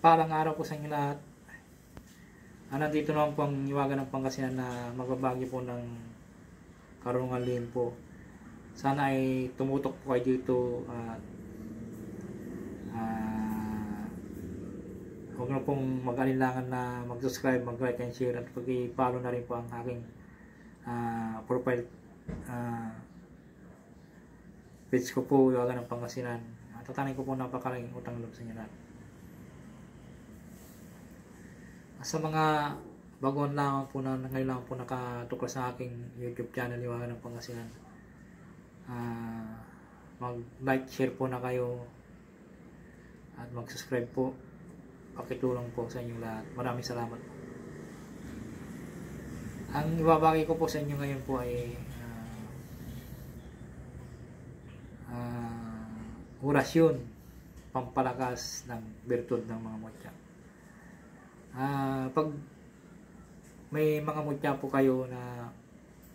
Mapagpalang araw po sa inyo lahat. Nandito naman po ang Hiwaga ng Pangasinan na magbabagi po ng karunungan lihim po. Sana ay tumutok po kayo dito at huwag na pong mag-alinlangan na mag-subscribe, mag-like and share at pag-i-follow na rin po ang aking profile page ko po, Hiwaga ng Pangasinan. Tatanay ko po napakalaking utang loob sa inyo lahat. Sa mga baguhan lang po na ngayon lang po nakatuklas sa aking YouTube channel, Hiwaga ng Pangasinan, mag-like, share po na kayo at mag-subscribe po. Pakitulong po sa inyong lahat. Maraming salamat po. Ang ibabagi ko po sa inyo ngayon po ay orasyon pampalakas ng bertud ng mga mutya. Pag may mga mutya po kayo na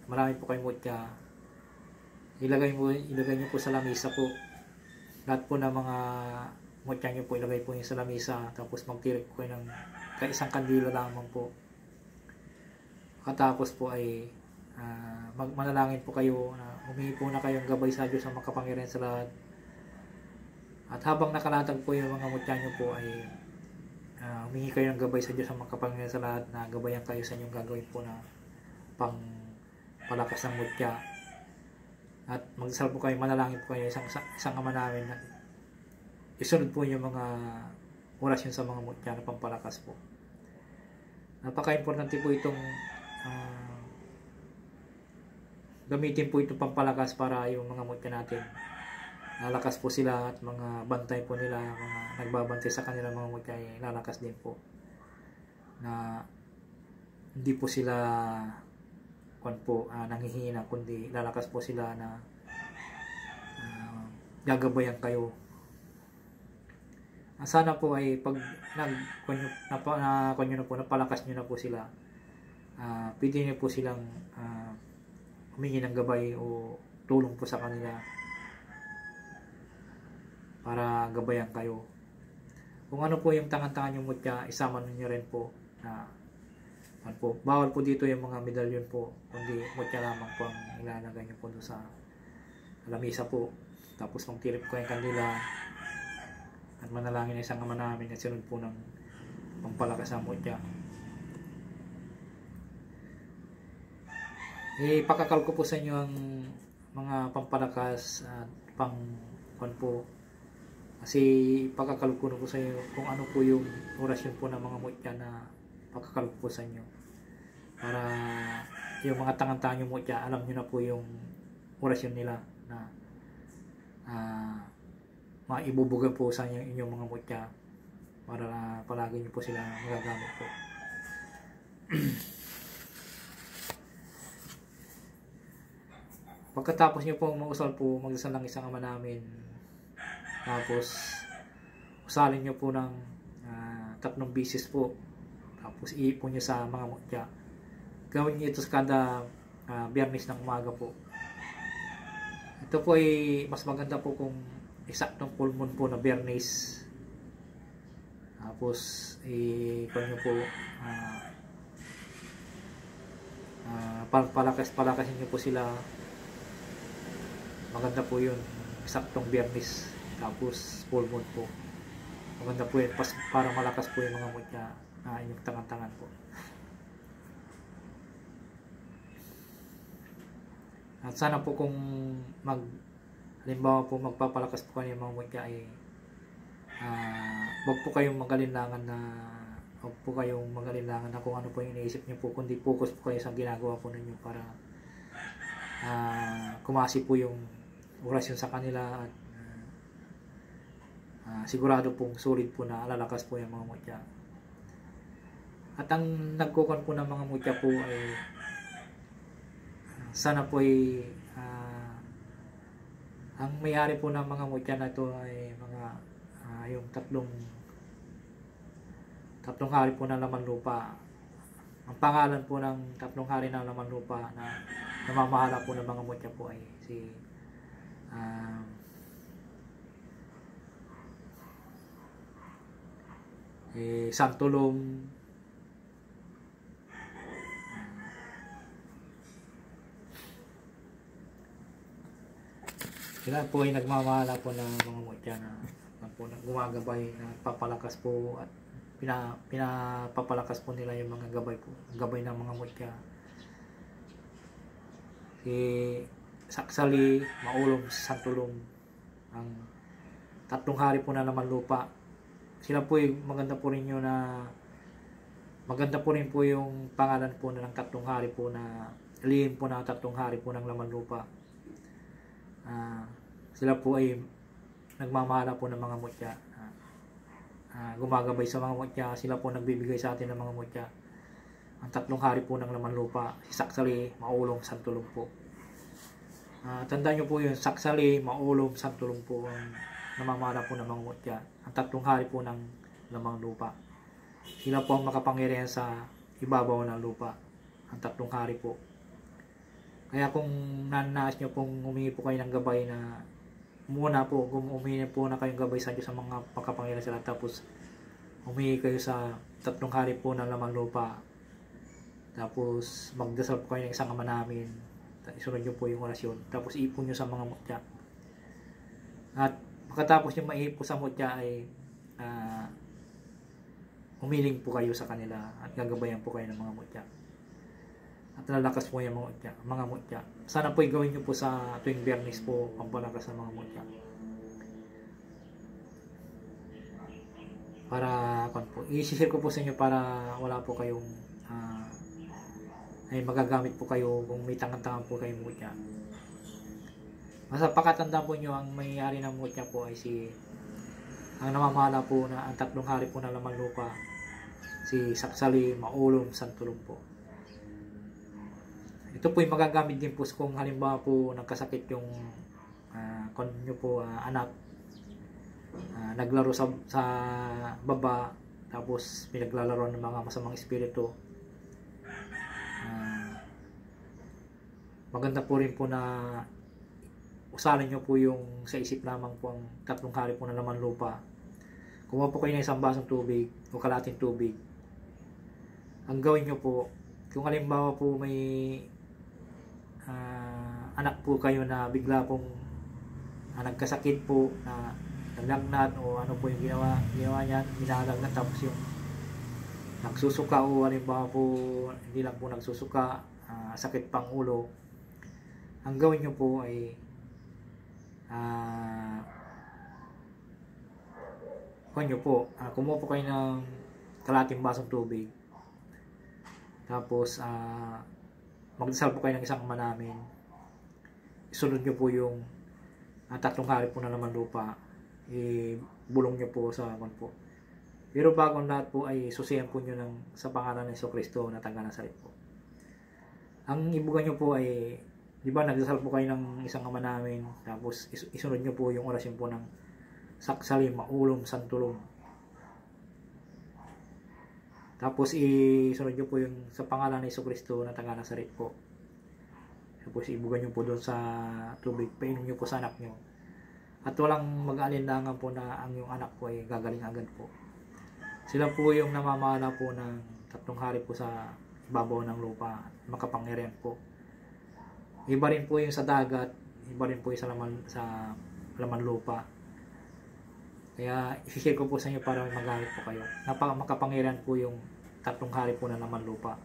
marami po kayong mutya, ilagay niyo po sa lamisa po. Lahat po ng mga mutya niyo po ilagay po niyo sa lamisa, tapos magtirik po kayo ng isang kandila lamang po. Katapos po ay manalangin po kayo na humingi po na kayong gabay sa Diyos ang makapangyarihan sa lahat. At habang nakalatag po yung mga mutya niyo po ay humingi kayo ng gabay sa Diyos ang makapangyarihan sa lahat, na gabayan kayo sa inyong gagawin po na pang palakas ng mutya. At magdasal po kayo, manalangin po kayo isang ama namin na isunod po yung mga orasyon sa mga mutya na pampalakas po. Napaka-importante po itong gamitin po itong pampalakas para yung mga mutya natin lalakas po sila, at mga bantay po nila, mga nagbabantay sa kanila mga mutya ay lalakas din po, na hindi po sila nanghihina, kundi lalakas po sila na gagabayan kayo. Sana po ay pag napalakas nyo na po sila, pwede nyo po silang humingi ng gabay o tulong po sa kanila para gabayan kayo. Kung ano po yung tangan-tangan yung mutya, isama niyo rin po na bawal po dito yung mga medalyon po, kundi mutya lamang po ang ilalagay niyo po doon sa lamisa po. Tapos magtirip ko yung kandila at manalangin na isang ama namin at sunod po ng pampalakas ng mutya. Ipakakal ko po sa inyo ang mga pampalakas at po, kasi pagkakalkulo po sa inyo kung ano po yung orasyon po ng mga mutya na pagkakalkulo po sa inyo, para yung mga tangan-tangan yung mutya, alam nyo na po yung orasyon nila na maibubuga po sa inyong mga mutya, para palagi nyo po sila magagamit po. Pagkatapos nyo po mag-usal po, magdasal ng isang ama namin. Tapos usalin nyo po ng 3 bisis po. Tapos iipon nyo sa mga mutya. Gawin nyo ito sa kada Biyernes ng umaga po. Ito po ay mas maganda po kung eksaktong full moon po na Biyernes. Tapos iipon nyo po, palakasin nyo po sila. Maganda po yun, eksaktong Biyernes, tapos full moon po. Maganda po yun, para malakas po yung mga mutya na inyong tangan-tangan po. At sana po kung halimbawa po magpapalakas po kayo yung mga mutya, ay huwag po kayong mag-alinlangan na kung ano po yung iniisip nyo po, kundi focus po kayo sa ginagawa po ninyo para kumasi po yung orasyon sa kanila, at sigurado pong solid po na lalakas po yung mga mutya. At ang nagkukan po ng mga mutya po ay sana po ay ang may-ari po ng mga mutya na ito ay mga yung tatlong hari po ng laman lupa. Ang pangalan po ng 3 hari ng laman lupa na namamahala po ng mga mutya po ay si Santulong, sila po ay nagmamahala po ng mga mutya na gumagabay, papalakas po at pinapapalakas po nila yung mga gabay ng mga mutya. Si Saksali, Maulong, Santulong, ang tatlong hari po na laman lupa. Sila po ay maganda po rin yun na maganda po rin po yung pangalan po ng tatlong hari po na lihim po na tatlong hari po ng laman lupa. Sila po ay nagmamahala po ng mga mutya, gumagabay sa mga mutya. Sila po nagbibigay sa atin ng mga mutya. Ang tatlong hari po ng laman lupa, si Saksali, Maulong, Santulong po. Tandaan nyo po yun, Saksali, Maulong, Santulong po ang namamahala po ng mga mutya. Ang tatlong hari po ng lamang lupa. Sila po ang makapangyarihan sa ibabaw ng lupa. Ang tatlong hari po. Kaya kung nanaas nyo pong humingi po kayo ng gabay na muna po, humingi po na kayong gabay sa Diyos sa mga makapangyarihan sila, tapos humingi kayo sa tatlong hari po ng lamang lupa, tapos magdasal po kayo ng isang ama namin, isunod nyo po yung orasyon, tapos ipon nyo sa mga mutya. At pagkatapos nyo maipo sa mutya ay humiling po kayo sa kanila at gagabayan po kayo ng mga mutya. At lalakas po yung mga mutya. Sana po gawin nyo po sa tuwing Biyernes po, pampalakas ng mga mutya. Para, i-share ko po sa inyo para wala po kayong, ay magagamit po kayo kung may tangan-tangan po kayong mutya. Basta pakatandaan po nyo, ang may-ari ng mutya po ay ang namamahala po na ang tatlong hari po na laman lupa, si Saksali, Maulong, Santulong po. Ito po yung magagamit din po kung halimbawa po nagkasakit yung nyo po anak, naglaro sa baba, tapos pinaglalaro ng mga masamang espiritu. Maganda po rin po na usalin nyo po yung sa isip lamang po ang tatlong hari po na laman lupa. Kumuha po kayo ng isang basong tubig o kalating tubig. Ang gawin nyo po, kung halimbawa po may anak po kayo na bigla pong nagkasakit po, na naglagnat o ano po yung ginawa niya, minalagnat, tapos yung nagsusuka o halimbawa po hindi lang po nagsusuka, sakit pang ulo, ang gawin nyo po ay kumuha po kayo ng kalating basong tubig, tapos magdasal po kayo ng isang ama namin, isunod nyo po yung tatlong hari po na laman lupa, ibulong nyo po sa po. Pero bago ang lahat po ay susiyan po nyo sa pangalan ng Jesucristo na taga Nazaret po. Ang ibugan nyo po ay, di ba nagdasal po kayo ng isang ama namin, tapos isunod nyo po yung orasyon po ng Saksali, Maulong, Santulong. Tapos isunod nyo po yung sa pangalan ng Jesucristo na taga Nazaret po. Tapos ibugan nyo po doon sa tubig, painom nyo po sa anak nyo. At walang mag-aalinlangan po na ang yung anak po ay gagaling agad po. Sila po yung namamahala po ng tatlong hari po sa ibabaw ng lupa, makapangyarihan po. Iba rin po yung sa dagat, iba rin po yung sa laman lupa. Kaya i-share ko po sa inyo para may magamit po kayo. Makapangyarihan po yung tatlong hari po na laman lupa.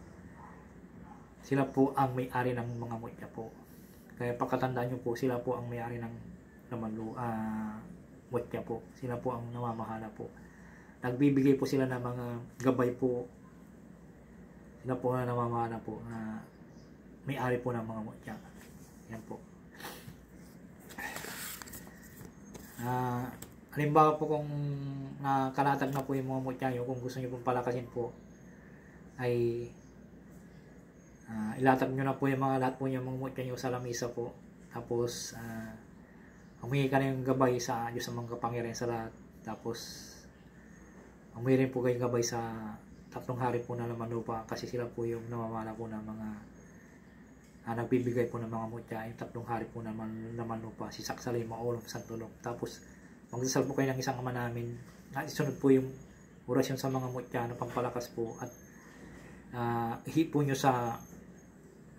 Sila po ang may-ari ng mga mutya po. Kaya pagkatandaan nyo po, sila po ang may-ari ng laman mutya po. Sila po ang namamahala po. Nagbibigay po sila ng mga gabay po. Sila po ang namamahala po na may-ari po ng mga mutya. Yan po. Halimbawa po kung nakalatag na po yung mga mutya nyo, kung gusto nyo pong palakasin po, ay ilatag nyo na po yung lahat po yung mga mutya nyo sa lamisa po. Tapos humingi ka na yung gabay sa Diyos sa mga kapangyarihan sa lahat. Tapos humingi rin po kayong gabay sa tatlong hari po na laman lupa, kasi sila po yung namamala po ng mga nagbibigay po ng mga mutya. Yung tatlong hari po na laman lupa, si Saksali, Maulong, Santulong. Tapos magdasal po kayo ng isang ama namin, isunod po yung orasyon sa mga mutya na pampalakas po at ihipo nyo sa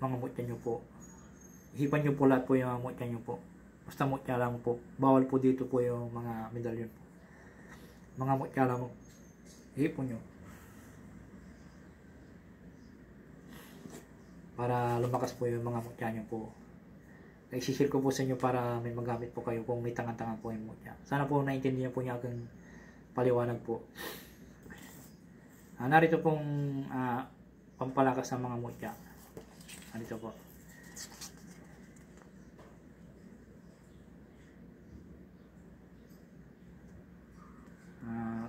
mga mutya nyo po. Ihipan nyo po lahat po yung mga mutya nyo po. Basta mutya lang po. Bawal po dito po yung mga medalyon po. Mga mutya lang po. Ihipon nyo. Para lumakas po yung mga mutya nyo po. I-share ko po sa inyo para may magamit po kayo kung may tangan-tangan po yung mutya. Sana po naintindihan po niya aking paliwanag po. Narito pong pampalakas ng mga mutya. Narito po.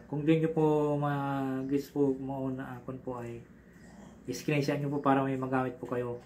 Kung di nyo po mag-guess po mo na akon po ay screenshot nyo po para may magamit po kayo.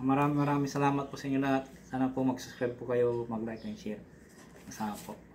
Maraming salamat po sa inyo lahat. Sana po mag-subscribe po kayo, mag-like and share. Masama po.